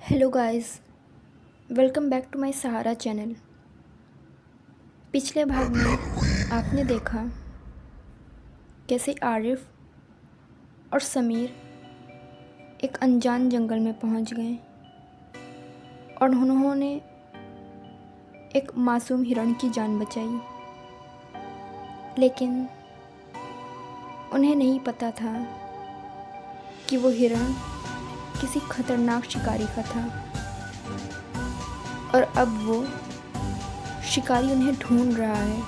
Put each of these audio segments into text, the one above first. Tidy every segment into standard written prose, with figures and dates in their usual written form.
Hello guys, welcome back to my Sahara channel. पिछले भाग में आपने देखा कैसे आरिफ और समीर एक अनजान जंगल में पहुंच गए और उन्होंने एक मासूम हिरण की जान बचाई। लेकिन उन्हें नहीं पता था कि वो हिरण किसी खतरनाक शिकारी का था और अब वो शिकारी उन्हें ढूंढ रहा है।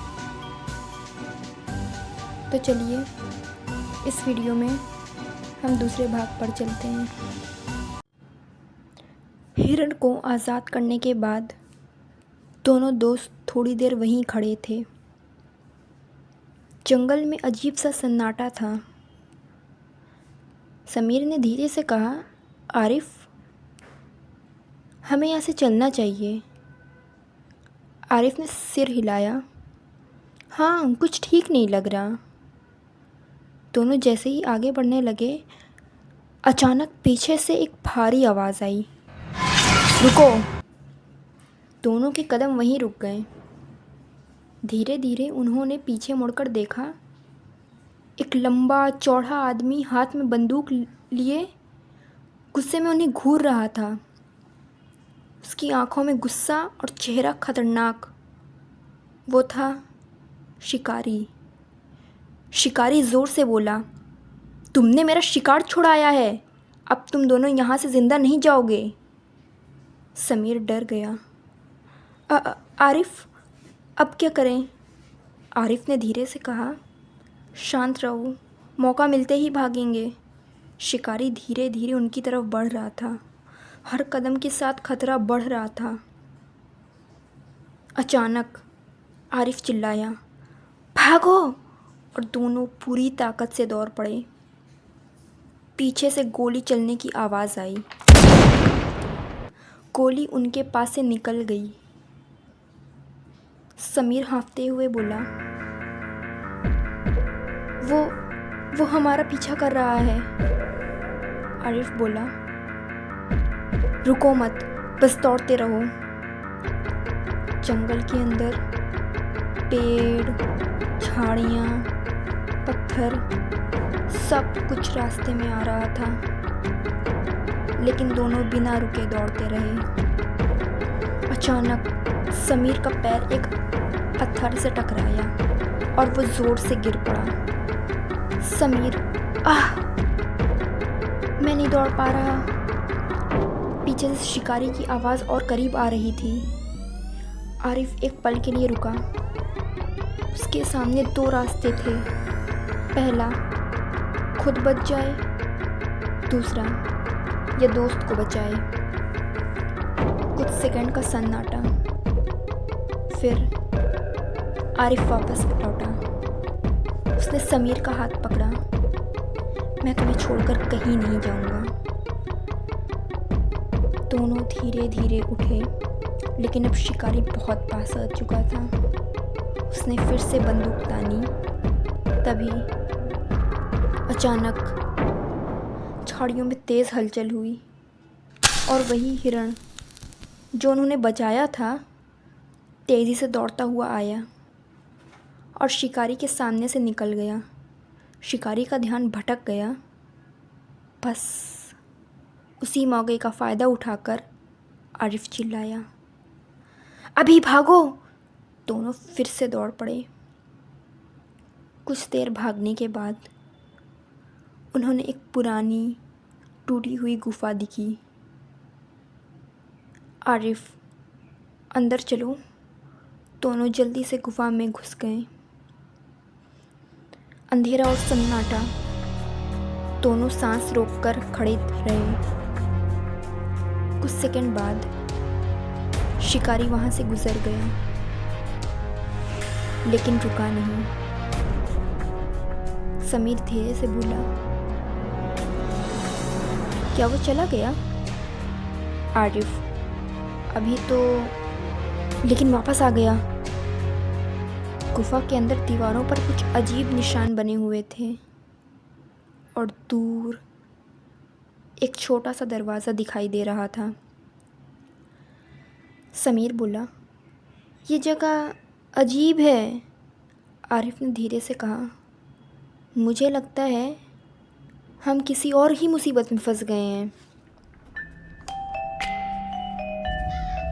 तो चलिए इस वीडियो में हम दूसरे भाग पर चलते हैं। हिरण को आज़ाद करने के बाद दोनों दोस्त थोड़ी देर वहीं खड़े थे। जंगल में अजीब सा सन्नाटा था। समीर ने धीरे से कहा, आरिफ, हमें यहाँ से चलना चाहिए। आरिफ ने सिर हिलाया। हाँ, कुछ ठीक नहीं लग रहा। दोनों जैसे ही आगे बढ़ने लगे, अचानक पीछे से एक भारी आवाज़ आई, रुको। दोनों के कदम वहीं रुक गए। धीरे धीरे उन्होंने पीछे मुड़कर देखा। एक लंबा चौड़ा आदमी हाथ में बंदूक लिए गुस्से में उन्हें घूर रहा था। उसकी आंखों में गुस्सा और चेहरा खतरनाक। वो था शिकारी। शिकारी ज़ोर से बोला, तुमने मेरा शिकार छुड़ाया है, अब तुम दोनों यहाँ से ज़िंदा नहीं जाओगे। समीर डर गया। आरिफ, अब क्या करें? आरिफ ने धीरे से कहा, शांत रहो, मौका मिलते ही भागेंगे। शिकारी धीरे धीरे उनकी तरफ बढ़ रहा था। हर कदम के साथ खतरा बढ़ रहा था। अचानक आरिफ चिल्लाया, भागो! और दोनों पूरी ताकत से दौड़ पड़े। पीछे से गोली चलने की आवाज़ आई। गोली उनके पास से निकल गई। समीर हाँफते हुए बोला, वो हमारा पीछा कर रहा है। आरिफ बोला, रुको मत, बस दौड़ते रहो। जंगल के अंदर पेड़, झाड़ियाँ, पत्थर, सब कुछ रास्ते में आ रहा था, लेकिन दोनों बिना रुके दौड़ते रहे। अचानक समीर का पैर एक पत्थर से टकराया और वो ज़ोर से गिर पड़ा। समीर, आह! मैं नहीं दौड़ पा रहा। पीछे से शिकारी की आवाज़ और करीब आ रही थी। आरिफ एक पल के लिए रुका। उसके सामने दो रास्ते थे। पहला, खुद बच जाए, दूसरा, या दोस्त को बचाए। कुछ सेकंड का सन्नाटा, फिर आरिफ वापस लौटा। उसने समीर का हाथ पकड़ा। मैं तुम्हें छोड़कर कहीं नहीं जाऊंगा। दोनों धीरे धीरे उठे, लेकिन अब शिकारी बहुत पास आ चुका था। उसने फिर से बंदूक तानी। तभी अचानक झाड़ियों में तेज़ हलचल हुई और वही हिरण जो उन्होंने बचाया था तेज़ी से दौड़ता हुआ आया और शिकारी के सामने से निकल गया। शिकारी का ध्यान भटक गया। बस उसी मौके का फ़ायदा उठाकर आरिफ चिल्लाया, अभी भागो! दोनों फिर से दौड़ पड़े। कुछ देर भागने के बाद उन्होंने एक पुरानी टूटी हुई गुफा दिखी। आरिफ, अंदर चलो। दोनों जल्दी से गुफा में घुस गए। अंधेरा और सन्नाटा। दोनों सांस रोककर खड़े रहे। कुछ सेकंड बाद शिकारी वहां से गुजर गया, लेकिन रुका नहीं। समीर धीरे से बोला, क्या वो चला गया? आरिफ, अभी तो, लेकिन वापस आ गया। गुफा के अंदर दीवारों पर कुछ अजीब निशान बने हुए थे और दूर एक छोटा सा दरवाज़ा दिखाई दे रहा था। समीर बोला, ये जगह अजीब है। आरिफ ने धीरे से कहा, मुझे लगता है हम किसी और ही मुसीबत में फंस गए हैं।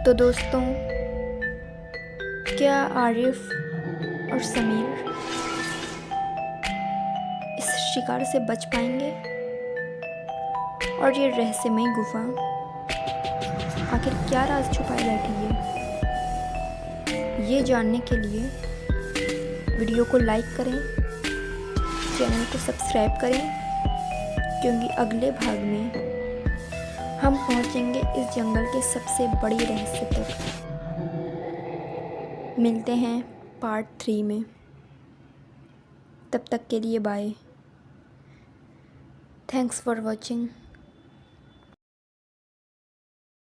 तो दोस्तों, क्या आरिफ और समीर इस शिकार से बच पाएंगे? और ये रहस्यमय गुफा आखिर क्या राज छुपाए बैठी है? ये जानने के लिए वीडियो को लाइक करें, चैनल को सब्सक्राइब करें, क्योंकि अगले भाग में हम पहुंचेंगे इस जंगल के सबसे बड़ी रहस्य तक। मिलते हैं पार्ट 3 में। तब तक के लिए बाय। Thanks for watching.